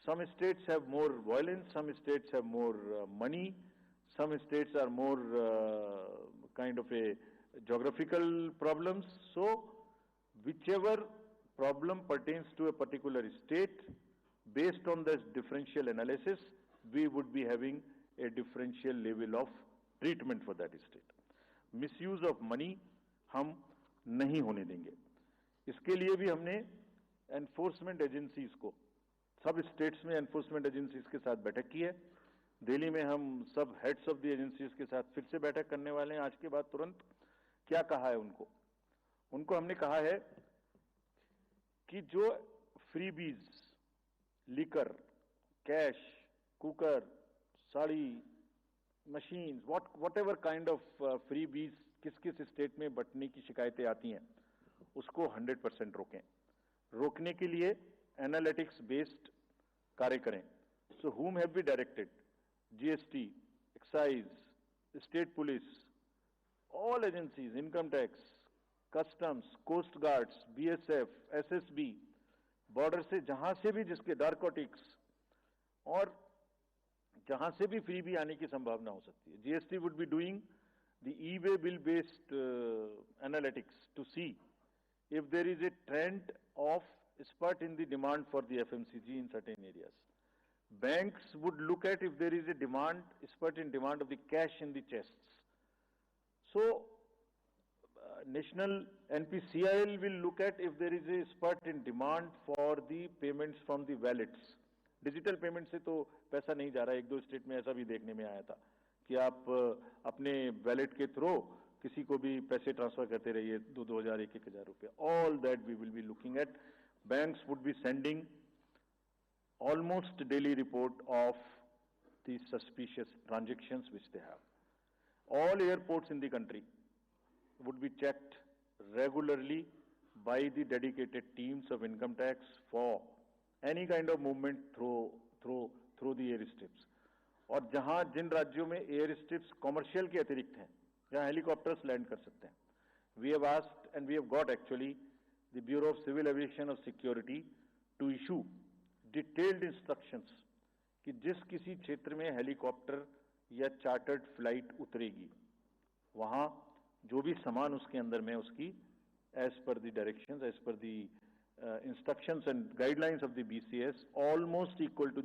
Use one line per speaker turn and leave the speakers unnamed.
Some states have more violence, some states have more money, some states are more kind of a geographical problems. So, whichever problem pertains to a particular state, based on this differential analysis, we would be having a differential level of treatment for that state. Misuse of money हम नहीं होने देंगे. इसके लिए भी हमने enforcement agencies को, सब स्टेट्स में एनफोर्समेंट एजेंसीज के साथ बैठक की है. दिल्ली में हम सब हेड्स ऑफ द एजेंसीज के साथ फिर से बैठक करने वाले हैं आज के बाद तुरंत. क्या कहा है उनको हमने कहा है कि जो freebies, liquor, cash, cooker, sari, machines, what ever kind of freebies किस किस स्टेट में बंटने की शिकायतें आती हैं, उसको 100% रोकें. रोकने के लिए एनालिटिक्स बेस्ड कार्य करें. सो whom have we directed? GST, excise, state police, all agencies, income tax, customs, coast guards, BSF, SSB, border से जहां से भी जिसके नारकोटिक्स और जहां से भी फ्री भी आने की संभावना हो सकती है. GST would be doing the e-way bill based analytics to see if there is a trend of spurt in the demand for the FMCG in certain areas. Banks would look at if there is a spurt in demand of the cash in the chests. So, National NPCIL will look at if there is a spurt in demand for the payments from the wallets. Digital payment से तो पैसा नहीं जा रहा है. एक दो state में ऐसा भी देखने में आया था कि आप अपने वैलेट के थ्रू किसी को भी पैसे ट्रांसफर करते रहिए, 2,000, 1,000 रुपये. All that we will be looking at. Banks would be sending almost daily report of the suspicious transactions which they have. All airports in the country would be checked regularly by the dedicated teams of income tax for any kind of movement through the airstrips. और जहां जिन राज्यों में एयरस्ट्रिप्स commercial के अतिरिक्त हैं, जहां helicopters land कर सकते हैं, we have asked and we have got actually the Bureau of Civil Aviation of Security to issue detailed instructions कि जिस किसी क्षेत्र में हेलीकॉप्टर या चार्टर्ड फ्लाइट उतरेगी, वहां जो भी सामान उसके अंदर में उसकी as per the directions, as per the instructions and guidelines of the BCS almost equal to